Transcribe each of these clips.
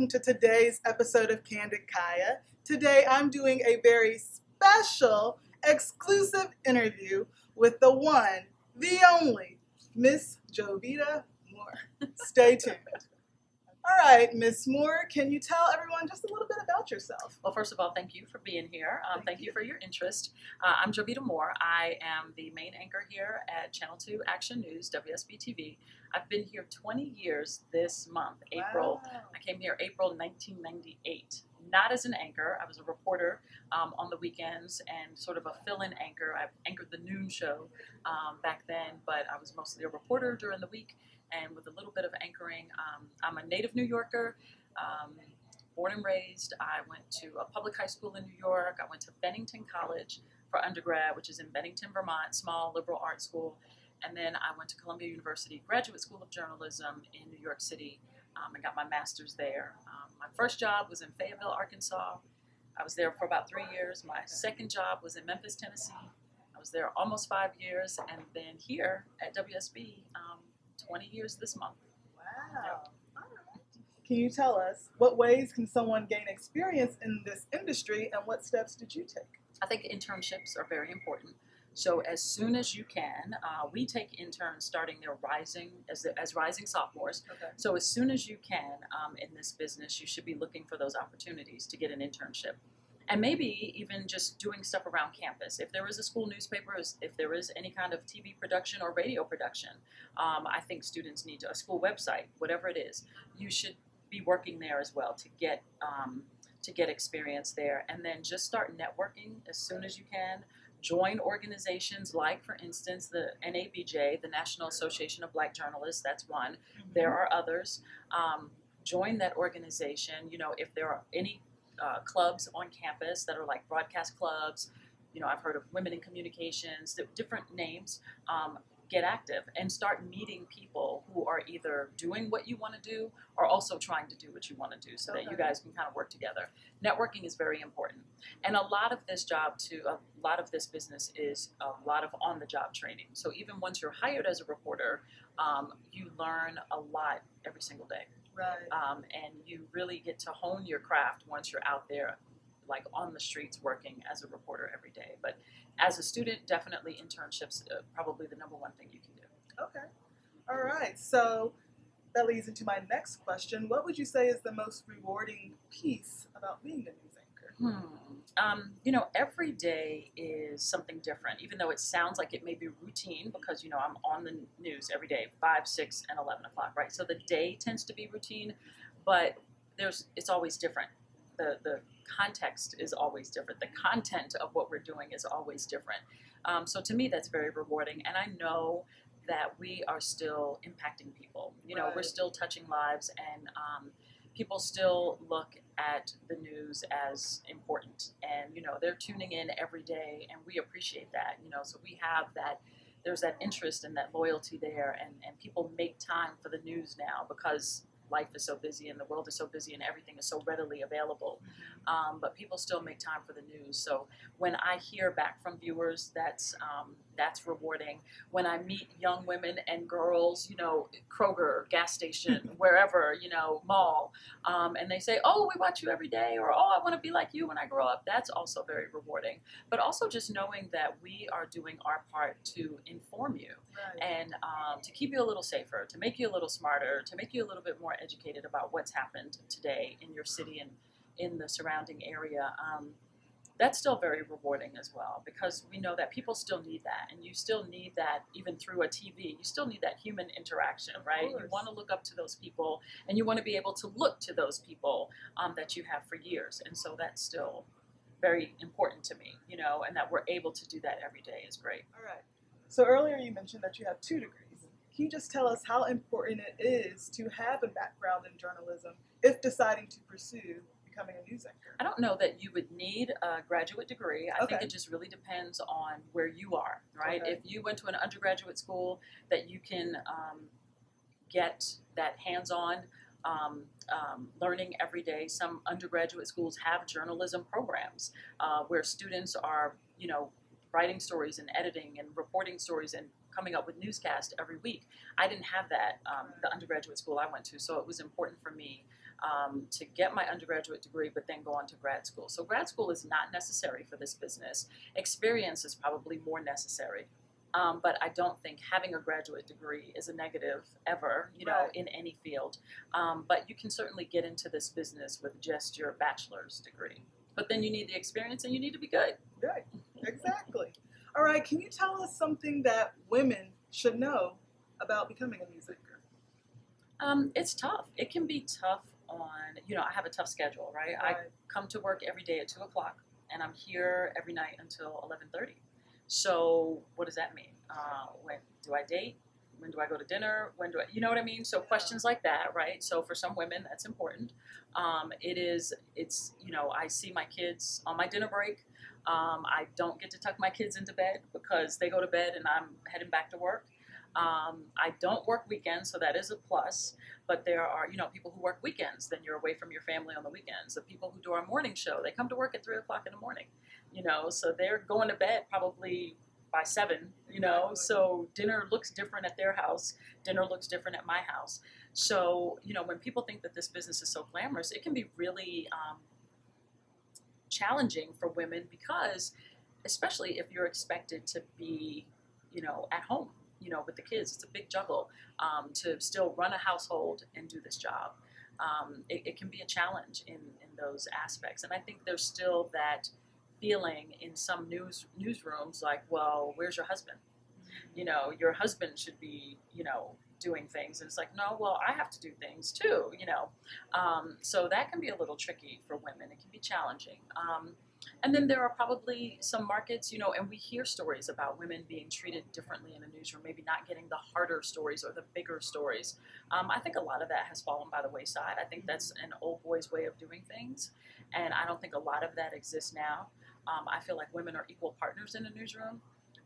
welcome to today's episode of Kandid Kaiya. Today I'm doing a very special, exclusive interview with the one, the only, Miss Jovita Moore. Stay tuned. All right, Miss Moore, can you tell everyone just a little bit about yourself? Well, first of all, thank you for being here. Thank you for your interest. I'm Jovita Moore. I am the main anchor here at Channel 2 Action News, WSB-TV. I've been here 20 years this month, April. Wow. I came here April 1998. Not as an anchor. I was a reporter on the weekends and sort of a fill-in anchor. I anchored the noon show back then, but I was mostly a reporter during the week and with a little bit of anchoring. I'm a native New Yorker, born and raised. I went to a public high school in New York. I went to Bennington College for undergrad, which is in Bennington, Vermont, small liberal arts school. And then I went to Columbia University Graduate School of Journalism in New York City. I got my master's there. My first job was in Fayetteville, Arkansas. I was there for about 3 years. My second job was in Memphis, Tennessee. I was there almost 5 years. And then here at WSB, 20 years this month. Wow. Yeah. All right. Can you tell us what ways can someone gain experience in this industry and what steps did you take? I think internships are very important. So as soon as you can, we take interns starting their rising as rising sophomores. Okay. So as soon as you can in this business, you should be looking for those opportunities to get an internship. And maybe even just doing stuff around campus. If there is a school newspaper, if there is any kind of TV production or radio production, I think students need a school website, whatever it is. You should be working there as well to get experience there. And then just start networking as soon as you can. Join organizations like, for instance, the NABJ, the National Association of Black Journalists. That's one. Mm-hmm. There are others. Join that organization. You know, if there are any clubs on campus that are like broadcast clubs, you know, I've heard of Women in Communications, different names. Get active and start meeting people who are either doing what you want to do or also trying to do what you want to do so that you guys can kind of work together. Networking is very important. And a lot of this job too, a lot of this business is a lot of on-the-job training. So even once you're hired as a reporter, you learn a lot every single day. Right. And you really get to hone your craft once you're out there, like on the streets working as a reporter every day. But as a student, definitely internships probably the number one thing you can do. Okay. All right. So that leads into my next question. What would you say is the most rewarding piece about being a news anchor? You know, every day is something different, even though it sounds like it may be routine because, you know, I'm on the news every day, 5, 6, and 11 o'clock, right? So the day tends to be routine, but it's always different. The context is always different. The content of what we're doing is always different. So to me, that's very rewarding. And I know that we are still impacting people. You know, we're still touching lives, and people still look at the news as important. And, you know, they're tuning in every day, and we appreciate that. You know, so we have that. There's that interest and that loyalty there, and people make time for the news now because life is so busy and the world is so busy and everything is so readily available. But people still make time for the news. So when I hear back from viewers, that's rewarding. When I meet young women and girls, you know, Kroger, gas station, wherever, you know, mall, and they say, oh, we watch you every day, or oh, I want to be like you when I grow up, that's also very rewarding. But also just knowing that we are doing our part to inform you. Right. And to keep you a little safer, to make you a little smarter, to make you a little bit more educated about what's happened today in your city and in the surrounding area. That's still very rewarding as well, because we know that people still need that, and you still need that even through a TV. You still need that human interaction, right? You want to look up to those people, and you want to be able to look to those people that you have for years. And so that's still very important to me, you know, and that we're able to do that every day is great. All right. So earlier you mentioned that you have 2 degrees. Can you just tell us how important it is to have a background in journalism if deciding to pursue becoming a news anchor? I don't know that you would need a graduate degree. I think it just really depends on where you are, right? Okay. If you went to an undergraduate school, that you can get that hands-on learning every day. Some undergraduate schools have journalism programs where students are, you know, writing stories and editing and reporting stories and coming up with newscasts every week. I didn't have that the undergraduate school I went to, so it was important for me to get my undergraduate degree, but then go on to grad school. So grad school is not necessary for this business. Experience is probably more necessary. But I don't think having a graduate degree is a negative ever, you know, Right. in any field. But you can certainly get into this business with just your bachelor's degree. But then you need the experience and you need to be good. Right, exactly. All right, can you tell us something that women should know about becoming a music career? It's tough. It can be tough on, you know, I have a tough schedule, right? I come to work every day at 2 o'clock and I'm here every night until 11:30. So what does that mean? When do I date? When do I go to dinner? When do I, you know what I mean? So questions like that, right? So for some women, that's important. It's, you know, I see my kids on my dinner break. I don't get to tuck my kids into bed because they go to bed and I'm heading back to work. I don't work weekends, so that is a plus. But there are, you know, people who work weekends, then you're away from your family on the weekends. The people who do our morning show, they come to work at 3 o'clock in the morning, you know, so they're going to bed probably by 7, you know, so dinner looks different at their house. Dinner looks different at my house. So, you know, when people think that this business is so glamorous, it can be really challenging for women because, especially if you're expected to be, you know, at home, you know, with the kids, it's a big juggle to still run a household and do this job. It can be a challenge in those aspects. And I think there's still that feeling in some newsrooms like, well, where's your husband? You know, your husband should be, you know, doing things. And it's like, no, well, I have to do things too, you know. So that can be a little tricky for women. It can be challenging. And then there are probably some markets, you know, and we hear stories about women being treated differently in a newsroom, maybe not getting the harder stories or the bigger stories. I think a lot of that has fallen by the wayside. I think that's an old boys' way of doing things, and I don't think a lot of that exists now. I feel like women are equal partners in a newsroom.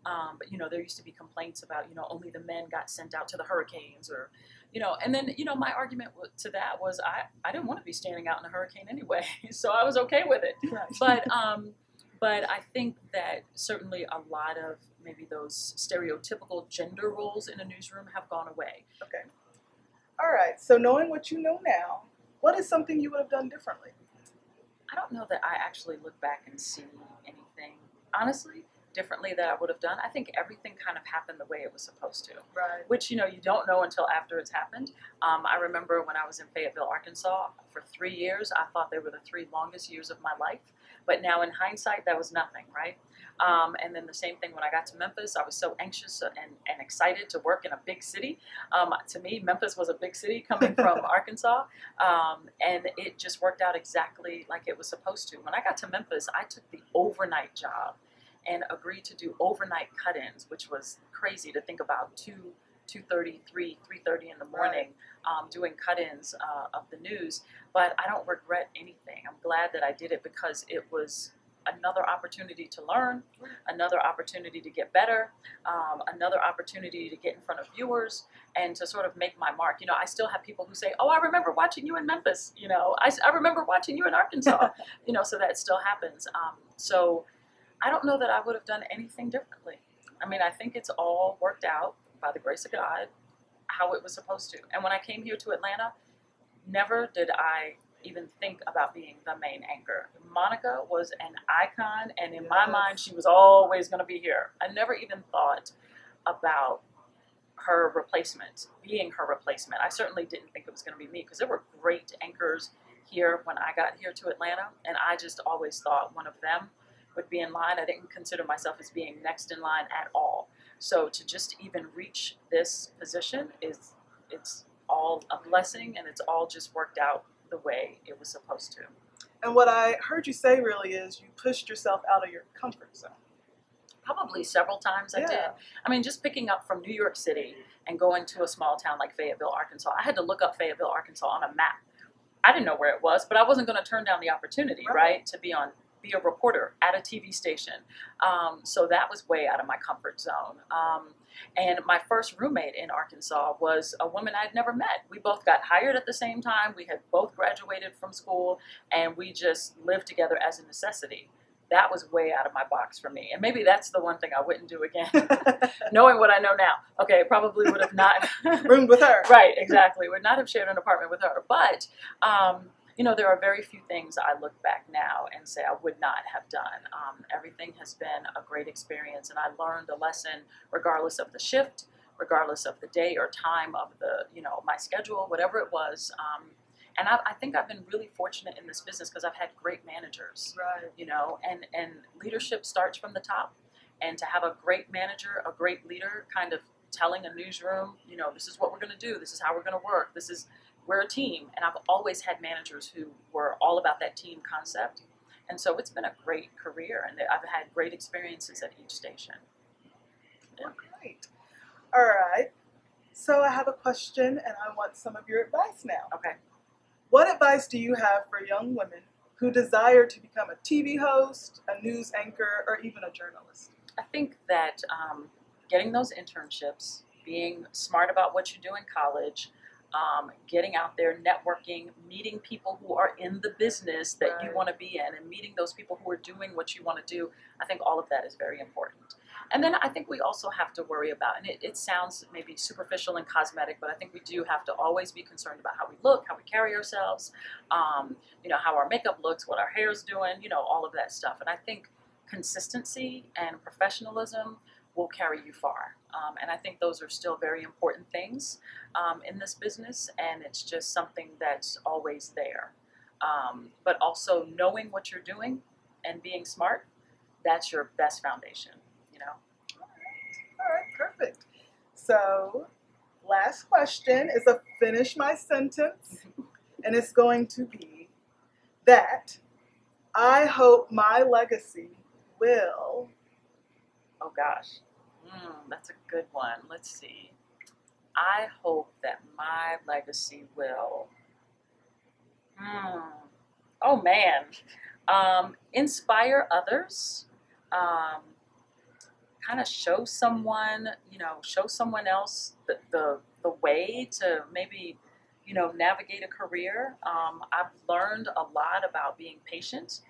But, you know, there used to be complaints about, you know, only the men got sent out to the hurricanes or, you know, and then, you know, my argument to that was I didn't want to be standing out in a hurricane anyway, so I was okay with it. Right. But I think that certainly a lot of maybe those stereotypical gender roles in a newsroom have gone away. Okay. All right, so knowing what you know now, what is something you would have done differently? I don't know that I actually look back and see anything, honestly, differently that I would have done. I think everything kind of happened the way it was supposed to. Right. Which, you know, you don't know until after it's happened. I remember when I was in Fayetteville, Arkansas, for 3 years, I thought they were the 3 longest years of my life. But now in hindsight, that was nothing, right? And then the same thing when I got to Memphis, I was so anxious and excited to work in a big city. To me, Memphis was a big city coming from Arkansas. And it just worked out exactly like it was supposed to. When I got to Memphis, I took the overnight job and agreed to do overnight cut-ins, which was crazy to think about, 2:30, 3:30 in the morning, doing cut-ins of the news. But I don't regret anything. I'm glad that I did it because it was another opportunity to learn, another opportunity to get better, another opportunity to get in front of viewers and to sort of make my mark. You know, I still have people who say, oh, I remember watching you in Memphis. You know, I remember watching you in Arkansas. You know, so that still happens. So I don't know that I would have done anything differently. I mean, I think it's all worked out by the grace of God, how it was supposed to. And when I came here to Atlanta, never did I even think about being the main anchor. Monica was an icon, and in my mind, she was always going to be here. I never even thought about her replacement, being her replacement. I certainly didn't think it was going to be me because there were great anchors here when I got here to Atlanta, and I just always thought one of them would be in line. I didn't consider myself as being next in line at all. So to just even reach this position it's all a blessing, and it's all just worked out the way it was supposed to. And what I heard you say really is you pushed yourself out of your comfort zone. Probably several times I did. I mean, just picking up from New York City and going to a small town like Fayetteville, Arkansas, I had to look up Fayetteville, Arkansas on a map. I didn't know where it was, but I wasn't going to turn down the opportunity, right, to be a reporter at a TV station. So that was way out of my comfort zone. And my first roommate in Arkansas was a woman I'd never met. We both got hired at the same time. We had both graduated from school, and we just lived together as a necessity. that was way out of my box for me. And maybe that's the one thing I wouldn't do again, knowing what I know now. Okay, probably would have not roomed with her. Right, exactly. Would not have shared an apartment with her. But, you know, there are very few things I look back now and say I would not have done. Everything has been a great experience, and I learned a lesson regardless of the shift, regardless of the day or time of the, you know, my schedule, whatever it was. And I think I've been really fortunate in this business because I've had great managers, Right. you know, and leadership starts from the top. And to have a great manager, a great leader kind of telling a newsroom, you know, this is what we're going to do, this is how we're going to work, we're a team. And I've always had managers who were all about that team concept. And so it's been a great career, and I've had great experiences at each station. Yeah. Well, great. All right. So I have a question, and I want some of your advice now. Okay. What advice do you have for young women who desire to become a TV host, a news anchor, or even a journalist? I think that getting those internships, being smart about what you do in college, getting out there, networking, meeting people who are in the business that Right. you want to be in, and meeting those people who are doing what you want to do, I think all of that is very important. And then I think we also have to worry about, and it sounds maybe superficial and cosmetic, but I think we do have to always be concerned about how we look, how we carry ourselves, you know, how our makeup looks, what our hair's doing, you know, all of that stuff. And I think consistency and professionalism will carry you far. And I think those are still very important things in this business, and it's just something that's always there. But also knowing what you're doing and being smart, that's your best foundation, you know? All right, perfect. So, last question is a finish my sentence, and it's going to be that I hope my legacy will... Oh gosh, that's a good one. Let's see. I hope that my legacy will, oh man, inspire others, kind of show someone, you know, show someone else the way to maybe, you know, navigate a career. I've learned a lot about being patient.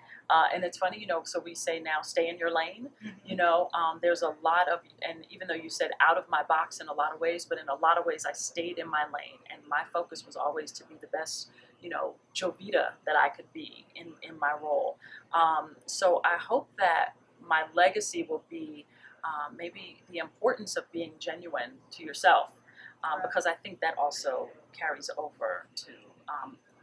And it's funny, you know, so we say now, stay in your lane, you know, there's a lot of, and even though you said out of my box in a lot of ways, but in a lot of ways I stayed in my lane, and my focus was always to be the best, you know, Jovita that I could be in my role. So I hope that my legacy will be maybe the importance of being genuine to yourself, because I think that also carries over to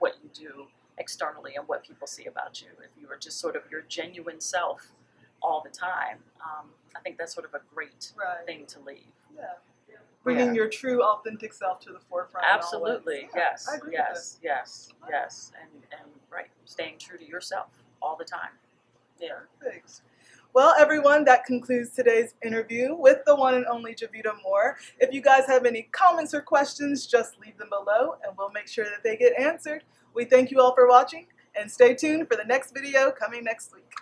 what you do externally and what people see about you. If you are just sort of your genuine self all the time, I think that's sort of a great thing to leave. Yeah. Bringing your true, authentic self to the forefront. Absolutely. Yes. I agree Yes. Yes. Yes. And right, staying true to yourself all the time. Yeah. Thanks. Well, everyone, that concludes today's interview with the one and only Jovita Moore. If you guys have any comments or questions, just leave them below, and we'll make sure that they get answered. We thank you all for watching, and stay tuned for the next video coming next week.